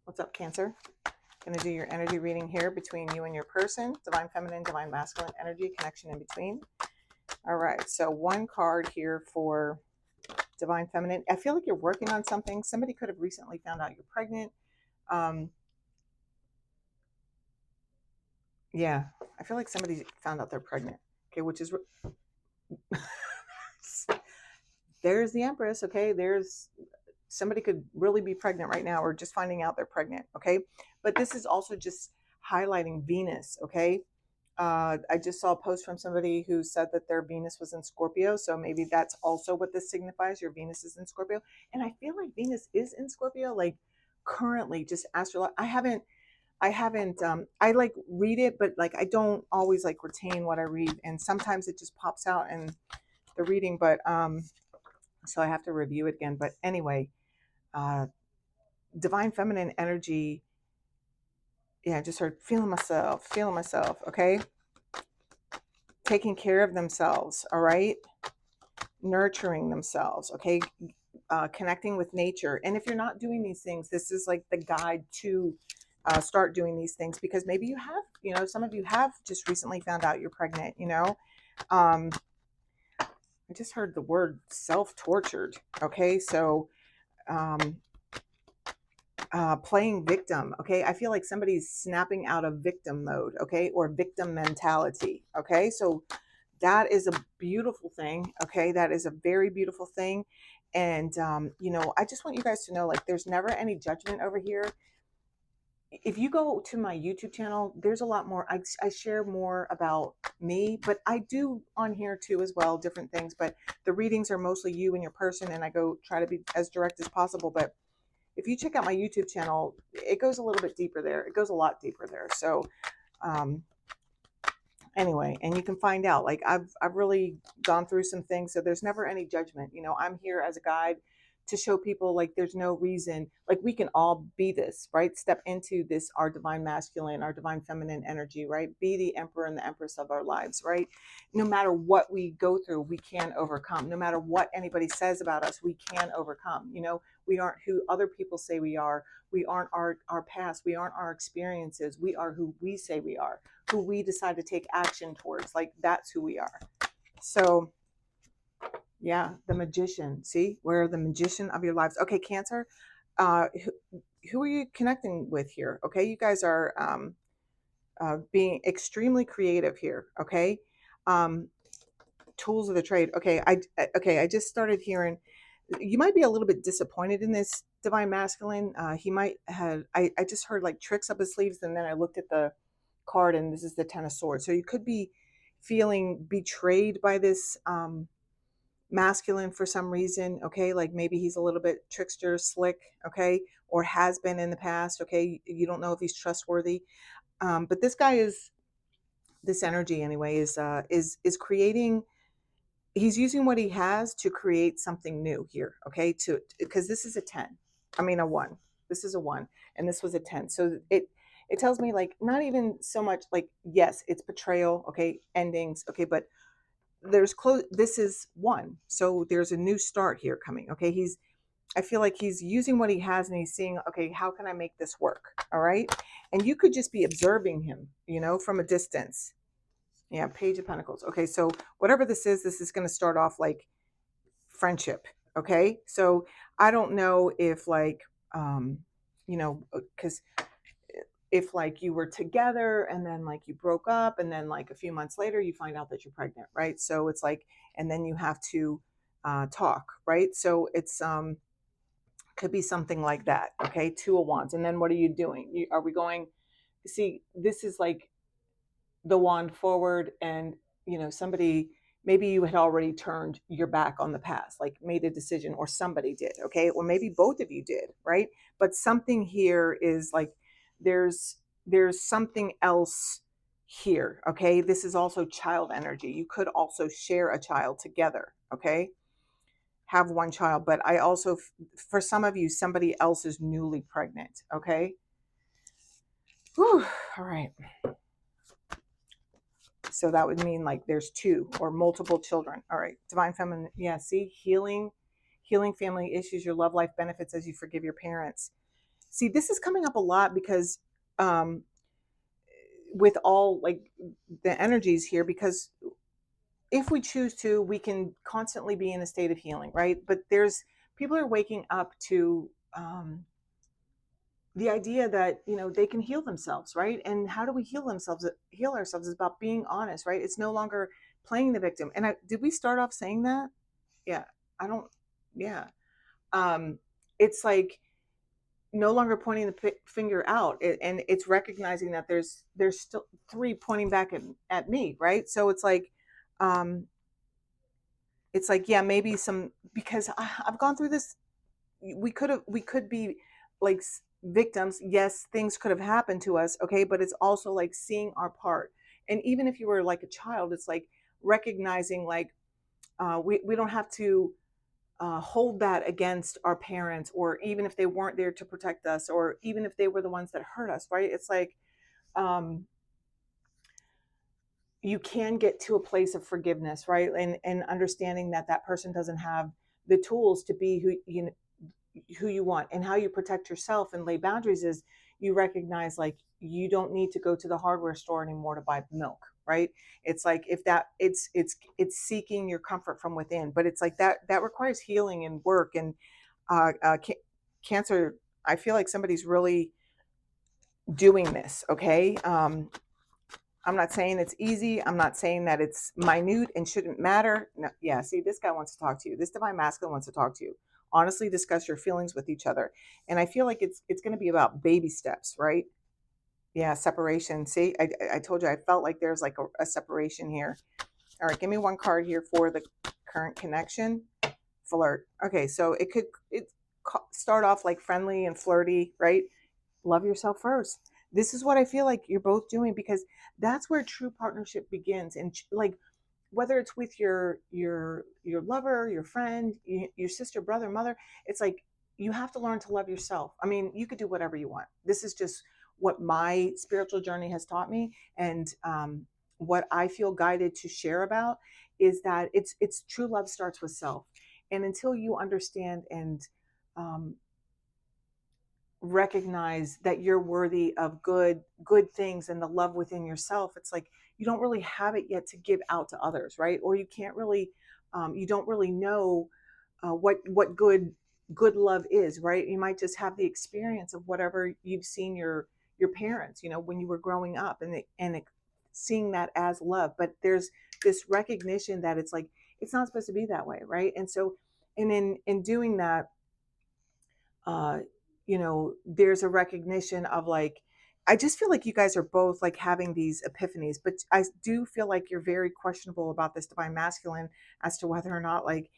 What's up, Cancer? Going to do your energy reading here between you and your person. Divine feminine, divine masculine energy, connection in between. All right, so one card here for divine feminine. I feel like you're working on something. Somebody could have recently found out you're pregnant. Yeah, I feel like somebody found out they're pregnant. Okay, which is there's the Empress. Okay, there's somebody could really be pregnant right now or just finding out they're pregnant. Okay, but this is also just highlighting Venus. Okay, I just saw a post from somebody who said that their Venus was in Scorpio, so maybe that's also what this signifies. Your Venus is in Scorpio, and I feel like Venus is in Scorpio, like currently, just astro. I like read it, but like I don't always like retain what I read, and sometimes it just pops out in the reading, but so I have to review it again. But anyway, divine feminine energy. Yeah, I just heard feeling myself. Okay, taking care of themselves. All right, nurturing themselves. Okay, connecting with nature. And if you're not doing these things, this is like the guide to start doing these things, because maybe you have, some of you have just recently found out you're pregnant. I just heard the word self-tortured. Okay, so playing victim. Okay, I feel like somebody's snapping out of victim mode. Okay, or victim mentality. Okay, so that is a beautiful thing. Okay, that is a very beautiful thing. And I just want you guys to know, like, there's never any judgment over here. If you go to my YouTube channel, there's a lot more. I share more about me, but I do on here too as well, different things. But the readings are mostly you and your person, and I go try to be as direct as possible. But if you check out my YouTube channel, it goes a little bit deeper there. It goes a lot deeper there. So anyway, and you can find out, like, I've really gone through some things, so there's never any judgment. I'm here as a guide to show people, like, there's no reason, like, we can all be this, right? Step into this, our divine masculine, our divine feminine energy, right? Be the emperor and the empress of our lives, right? No matter what we go through, we can overcome. No matter what anybody says about us, we can overcome. We aren't who other people say we are. We aren't our past. We aren't our experiences. We are who we say we are, who we decide to take action towards. Like, that's who we are. So yeah, the magician. See, we're the magician of your lives. Okay, Cancer, who are you connecting with here? Okay, you guys are being extremely creative here. Okay, tools of the trade. Okay, I just started hearing. You might be a little bit disappointed in this divine masculine. He might have. I just heard like tricks up his sleeves, and then I looked at the card, and this is the Ten of Swords. So you could be feeling betrayed by this masculine for some reason. Okay, like maybe he's a little bit trickster, slick. Okay, or has been in the past. Okay, you don't know if he's trustworthy, but this guy is, this energy anyway, is creating. He's using what he has to create something new here. Okay, because this is a 10. I mean a 1. This is a 1, and this was a 10. So it tells me, like, not even so much like, yes, it's betrayal. Okay, endings. Okay, but there's close. This is 1, so there's a new start here coming. Okay, I feel like he's using what he has, and he's seeing, okay, how can I make this work? All right, and you could just be observing him, from a distance. Yeah, Page of Pentacles. Okay, so whatever this is going to start off like friendship. Okay, so I don't know if, like, because if, like, you were together and then, like, you broke up, and then, like, a few months later you find out that you're pregnant, right? So it's like, and then you have to talk, right? So it's could be something like that. Okay, 2 of Wands, and then what are you doing? Are we going? See, this is like the wand forward, and somebody, maybe you had already turned your back on the past, like made a decision, or somebody did. Okay, or maybe both of you did, right? But something here is like, there's something else here. Okay, this is also child energy. You could also share a child together. Okay, have one child, but I also, for some of you, somebody else is newly pregnant. Okay. Whew. All right. So that would mean, like, there's 2 or multiple children. All right, divine feminine. Yeah, see, healing family issues, your love life benefits as you forgive your parents. See, this is coming up a lot because um, with all like the energies here, because if we choose to, we can constantly be in a state of healing, right? But there's people are waking up to the idea that they can heal themselves, right? And how do we heal ourselves is about being honest, right? It's no longer playing the victim. And did we start off saying that? Yeah, I don't. Yeah, it's like no longer pointing the finger out, and it's recognizing that there's still three pointing back at me, right? So um it's like, yeah, maybe some, because I've gone through this. We could be like victims. Yes, things could have happened to us, okay, but it's also like seeing our part. And even if you were like a child, it's like recognizing like we don't have to hold that against our parents, or even if they weren't there to protect us, or even if they were the ones that hurt us, right? It's like um, you can get to a place of forgiveness, right? And understanding that that person doesn't have the tools to be who you want. And how you protect yourself and lay boundaries is you recognize like you don't need to go to the hardware store anymore to buy milk, right? It's like if that it's seeking your comfort from within, but it's like that requires healing and work. And cancer, I feel like somebody's really doing this, okay. I'm not saying it's easy. I'm not saying that it's minute and shouldn't matter. No, yeah, see, this guy wants to talk to you. This divine masculine wants to talk to you. Honestly, discuss your feelings with each other. And I feel like it's going to be about baby steps, right? Yeah, separation. See, I told you I felt like there's like a separation here. All right, give me one card here for the current connection. Flirt. Okay, so it start off like friendly and flirty, right? Love yourself first. This is what I feel like you're both doing, because that's where true partnership begins. And like whether it's with your lover, your friend, your sister, brother, mother, it's like you have to learn to love yourself. I mean, you could do whatever you want. This is just what my spiritual journey has taught me, and what I feel guided to share about is that it's true love starts with self. And until you understand and um, recognize that you're worthy of good things and the love within yourself, it's like you don't really have it yet to give out to others, right? Or you can't really you don't really know what good love is, right? You might just have the experience of whatever you've seen your parents, when you were growing up, and seeing that as love. But there's this recognition that it's like it's not supposed to be that way, right? And so, and in doing that, uh, there's a recognition of like, I just feel like you guys are both like having these epiphanies, but I do feel like you're very questionable about this divine masculine as to whether or not like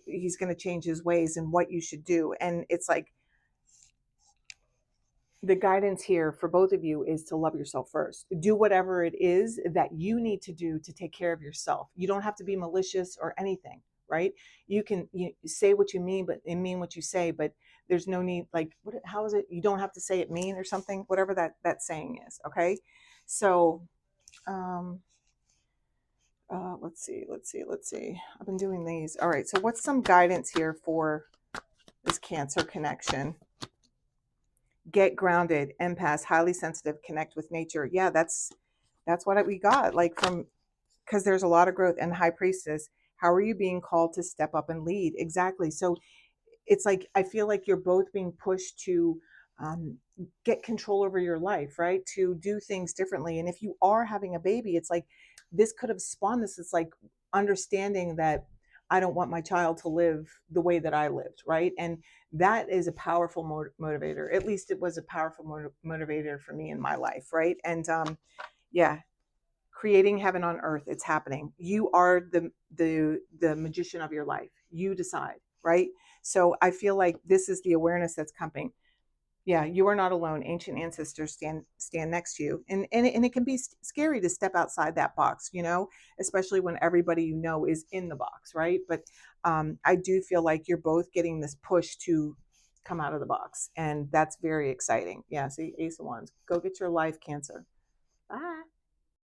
he's going to change his ways and what you should do. And it's like the guidance here for both of you is to love yourself first. Do whatever it is that you need to do to take care of yourself. You don't have to be malicious or anything, right? You say what you mean, but and mean what you say, but there's no need like how is it? You don't have to say it mean or something, whatever that saying is, okay? So, um let's see. I've been doing these. All right. So what's some guidance here for this Cancer connection? Get grounded, empath, highly sensitive, connect with nature. Yeah, that's what we got. Like from because there's a lot of growth. And high priestess, how are you being called to step up and lead? Exactly. So it's like I feel like you're both being pushed to um, get control over your life, right? To do things differently. And if you are having a baby, it's like this could have spawned this. It's like understanding that I don't want my child to live the way that I lived, right? And that is a powerful motivator. At least it was a powerful motivator for me in my life, right? And yeah, creating heaven on earth, it's happening. You are the magician of your life. You decide, right? So I feel like this is the awareness that's coming. Yeah, you are not alone. Ancient ancestors stand next to you. And it can be scary to step outside that box, especially when everybody is in the box, right? But I do feel like you're both getting this push to come out of the box, and that's very exciting. Yeah, see, Ace of Wands. Go get your life, Cancer. Bye.